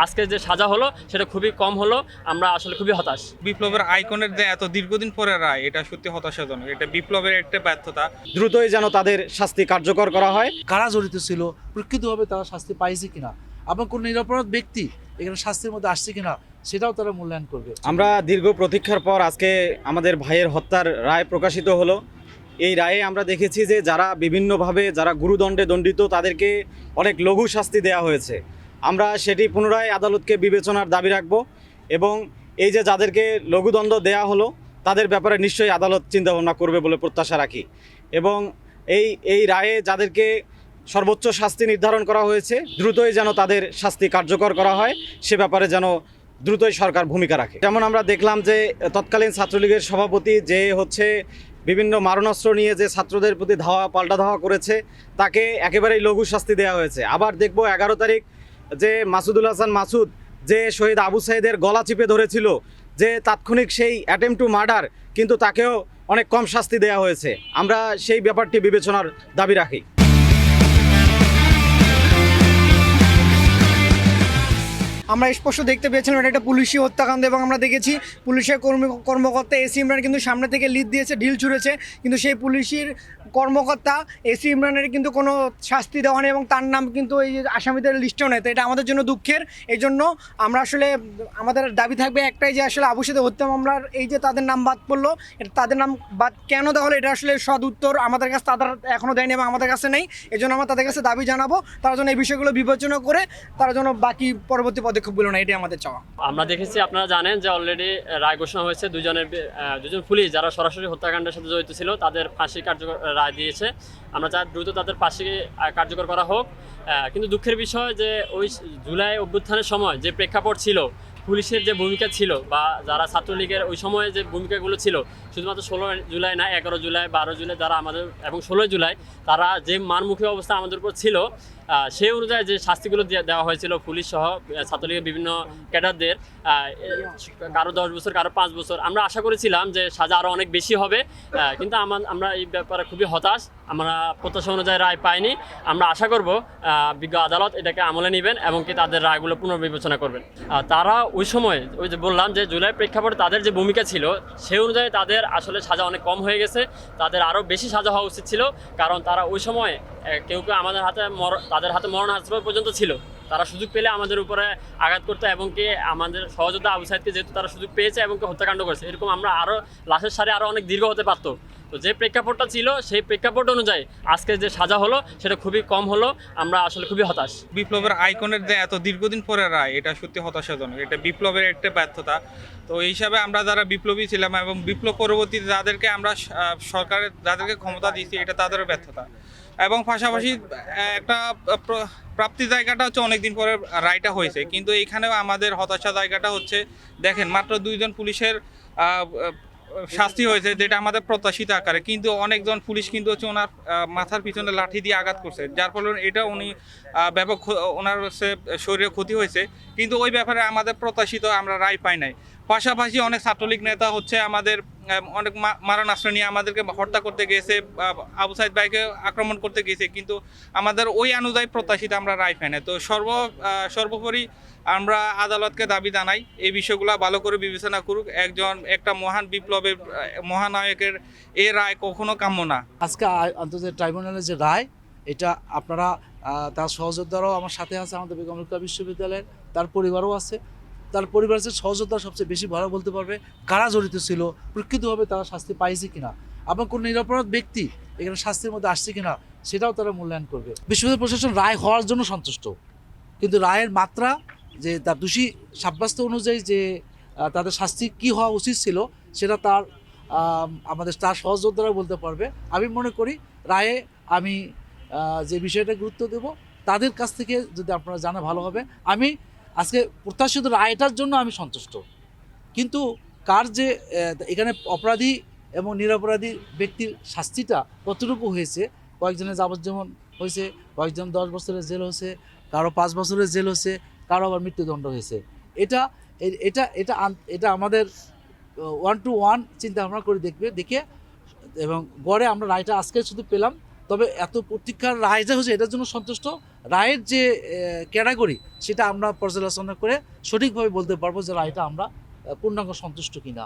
আজকে যে সাজা হলো সেটা খুবই কম হলো। আমরা আসলে খুবই হতাশ। বিপ্লবের আইকনের যে এত দীর্ঘদিন পরে রায়, এটা সত্যি হতাশাজনক। এটা বিপ্লবের একটা ব্যর্থতা। দ্রুতই যেন তাদের শাস্তি কার্যকর করা হয়। কারা জড়িত ছিল, প্রকৃতভাবে তারা শাস্তি পাইছে কিনা, এবং কোন নিরপরাধ ব্যক্তি এখানে শাস্তির মধ্যে আসছে কিনা সেটাও তারা মূল্যায়ন করবে। আমরা দীর্ঘ প্রতীক্ষার পর আজকে আমাদের ভাইয়ের হত্যার রায় প্রকাশিত হলো। এই রায়ে আমরা দেখেছি যে যারা বিভিন্নভাবে যারা গুরুদণ্ডে দণ্ডিত তাদেরকে অনেক লঘু শাস্তি দেওয়া হয়েছে। আমরা সেটি পুনরায় আদালতকে বিবেচনার দাবি রাখব এবং এই যে যাদেরকে লঘুদণ্ড দেয়া হলো তাদের ব্যাপারে নিশ্চয়ই আদালত চিন্তাভাবনা করবে বলে প্রত্যাশা রাখি। এবং এই রায়ে যাদেরকে সর্বোচ্চ শাস্তি নির্ধারণ করা হয়েছে দ্রুতই যেন তাদের শাস্তি কার্যকর করা হয়, সে ব্যাপারে যেন দ্রুতই সরকার ভূমিকা রাখে। যেমন আমরা দেখলাম যে তৎকালীন ছাত্রলীগের সভাপতি যে বিভিন্ন মারণাস্ত্র নিয়ে যে ছাত্রদের প্রতি পাল্টা ধাওয়া করেছে তাকে একেবারেই লঘু শাস্তি দেওয়া হয়েছে। আবার দেখব 11 তারিখ যে মাসুদুল হাসান মাসুদ যে শহীদ আবু সাইদের গলা চিপে ধরেছিল, যে তাৎক্ষণিক সেই অ্যাটেম্প টু মার্ডার, কিন্তু তাকেও অনেক কম শাস্তি দেওয়া হয়েছে। আমরা সেই ব্যাপারটি বিবেচনার দাবি রাখি। আমরা স্পষ্ট দেখতে পেয়েছিলাম এটা একটা পুলিশি হত্যাকাণ্ড, এবং আমরা দেখেছি পুলিশের কর্মকর্তা এসি ইমরান কিন্তু সামনে থেকে লিড দিয়েছে, ঢিল ছুঁড়েছে, কিন্তু সেই পুলিশের কর্মকর্তা এসি ইমরানের কিন্তু কোনো শাস্তি দেওয়া নেই এবং তার নাম কিন্তু এই আসামিদের লিস্টেও নেই। তো এটা আমাদের জন্য দুঃখের। এই জন্য আমরা আসলে আমাদের দাবি থাকবে একটাই, যে আসলে আবু সাইদ হত্যা মামলার এই যে তাদের নাম বাদ পড়লো, এটা তাদের নাম বাদ কেন দেওয়া হলো, এটা আসলে সদ উত্তর আমাদের কাছে তাদের এখনও দেয়নি এবং আমাদের কাছে নেই। এই জন্য আমরা তাদের কাছে দাবি জানাবো তারা যেন এই বিষয়গুলো বিবেচনা করে তারা যেন বাকি পরবর্তী পদক্ষেপগুলো নেয়, এটাই আমাদের চাওয়া। আমরা দেখেছি, আপনারা জানেন যে অলরেডি রায় ঘোষণা হয়েছে, দুজন পুলিশ যারা সরাসরি হত্যাকাণ্ডের সাথে জড়িত ছিল তাদের ফাঁসি কার্যকর রায় দিয়েছে। আমরা চাই দ্রুত তাদের ফাঁসি কার্যকর করা হোক। কিন্তু দুঃখের বিষয় যে ওই জুলাই অভ্যুত্থানের সময় যে প্রেক্ষাপট ছিল, পুলিশের যে ভূমিকা ছিল বা যারা ছাত্রলীগের ওই সময়ে যে ভূমিকাগুলো ছিল, শুধুমাত্র 16 জুলাই না, 11 জুলাই 12 জুলাই যারা আমাদের এবং 16 জুলাই তারা যে মারমুখী অবস্থা আমাদের উপর ছিল, সেই অনুযায়ী যে শাস্তিগুলো দেওয়া হয়েছিল পুলিশ সহ ছাত্রলীগের বিভিন্ন ক্যাডারদের, কারো 10 বছর কারো 5 বছর, আমরা আশা করেছিলাম যে সাজা আরও অনেক বেশি হবে। কিন্তু আমরা এই ব্যাপারে খুবই হতাশ। আমরা প্রত্যাশা অনুযায়ী রায় পাইনি। আমরা আশা করব বিজ্ঞ আদালত এটাকে আমলে নেবেন এবং কি তাদের রায়গুলো পুনর্বিবেচনা করবেন। তারা ওই সময় ওই যে বললাম যে জুলাই প্রেক্ষাপটে তাদের যে ভূমিকা ছিল সেই অনুযায়ী তাদের আসলে সাজা অনেক কম হয়ে গেছে। তাদের আরও বেশি সাজা হওয়া উচিত ছিল, কারণ তারা ওই সময় কেউ কেউ আমাদের তাদের হাতে মরণাস্ত্র পর্যন্ত ছিল। তারা সুযোগ পেলে আমাদের উপরে আঘাত করতো এবং কি আমাদের সহযোদ্ধা আবু সাইদকে যেহেতু তারা সুযোগ পেয়েছে এবং কি হত্যাকাণ্ড করেছে, এরকম আমরা আরও লাশের সারি আরও অনেক দীর্ঘ হতে পারতো। তো যে প্রেক্ষাপটটা ছিল সেই প্রেক্ষাপট অনুযায়ী আজকে যে সাজা হলো সেটা খুবই কম হলো। আমরা আসলে খুবই হতাশ। বিপ্লবের আইকনের যে এত দীর্ঘদিন পরে রায়, এটা সত্যি হতাশাজনক। এটা বিপ্লবের একটা ব্যর্থতা। তো এই হিসাবে আমরা যারা বিপ্লবী ছিলাম এবং বিপ্লব পরবর্তীতে যাদেরকে আমরা সরকারের যাদেরকে ক্ষমতা দিয়েছি, এটা তাদেরও ব্যর্থতা। এবং পাশাপাশি একটা প্রাপ্তি জায়গাটা হচ্ছে অনেকদিন পরে রায়টা হয়েছে, কিন্তু এইখানেও আমাদের হতাশা জায়গাটা হচ্ছে, দেখেন মাত্র 2 জন পুলিশের শাস্তি হয়েছে, যেটা আমাদের প্রত্যাশিত আকারে, কিন্তু অনেকজন পুলিশ কিন্তু হচ্ছে ওনার মাথার পিছনে লাঠি দিয়ে আঘাত করছে, যার ফলে এটা উনি ব্যাপক ওনার হচ্ছে শরীরে ক্ষতি হয়েছে। কিন্তু ওই ব্যাপারে আমাদের প্রত্যাশিত আমরা রায় পাই নাই। পাশাপাশি অনেক ছাত্রলীগ নেতা হচ্ছে আমাদের অনেক মারণাস্ত্র নিয়ে আমাদেরকে হত্যা করতে গিয়েছে, আবু সাইদ ভাইকে আক্রমণ করতে গিয়েছে, কিন্তু আমাদের ওই অনুযায়ী প্রত্যাশিত আমরা রায় পাই না। তো সর্বোপরি আমরা আদালতকে দাবি জানাই এই বিষয়গুলো ভালো করে বিবেচনা করুক। একটা মহান বিপ্লবের মহানায়কের এই রায় কখনো কাম্য না। আজকে আন্তর্জাতিক ট্রাইব্যুনালের যে রায়, এটা আপনারা তার সহযোদ্ধারাও আমার সাথে আছে, আমাদের বেগম রোকেয়া বিশ্ববিদ্যালয়ের, তার পরিবারও আছে। তার পরিবারের সহযোদ্ধা সবচেয়ে বেশি ভালো বলতে পারবে কারা জড়িত ছিল, প্রকৃতভাবে তারা শাস্তি পাইছে কিনা, এবং কোন নিরপরাধ ব্যক্তি এখানে শাস্তির মধ্যে আসছে কিনা সেটাও তারা মূল্যায়ন করবে। বিশ্ববিদ্যালয় প্রশাসন রায় হওয়ার জন্য সন্তুষ্ট, কিন্তু রায়ের মাত্রা যে তার দোষী সাব্যস্ত অনুযায়ী যে তাদের শাস্তি কী হওয়া উচিত ছিল সেটা আমাদের তার সহযোদ্ধারা বলতে পারবে। আমি মনে করি রায়ে আমি যে বিষয়টা গুরুত্ব দেব তাদের কাছ থেকে যদি আপনারা জানা ভালো হবে। আমি আজকে প্রত্যাশিত রায়টার জন্য আমি সন্তুষ্ট, কিন্তু কার যে এখানে অপরাধী এবং নিরপরাধী ব্যক্তির শাস্তিটা কতটুকু হয়েছে, কয়েকজনের যাবজ্জীবন হয়েছে, কয়েকজন 10 বছরের জেল হয়েছে, কারো 5 বছরের জেল হয়েছে, কারো আবার মৃত্যুদণ্ড হয়েছে। এটা এটা এটা এটা আমাদের 1 to 1 চিন্তা ভাবনা করে দেখে এবং গড়ে আমরা রায়টা আজকে শুধু পেলাম। তবে এত প্রতীক্ষার রায় যা হয়েছে এটার জন্য সন্তুষ্ট। রায়ের যে ক্যাটাগরি সেটা আমরা পর্যালোচনা করে সঠিকভাবে বলতে পারবো যে রায়টা আমরা পূর্ণাঙ্গ সন্তুষ্ট কিনা।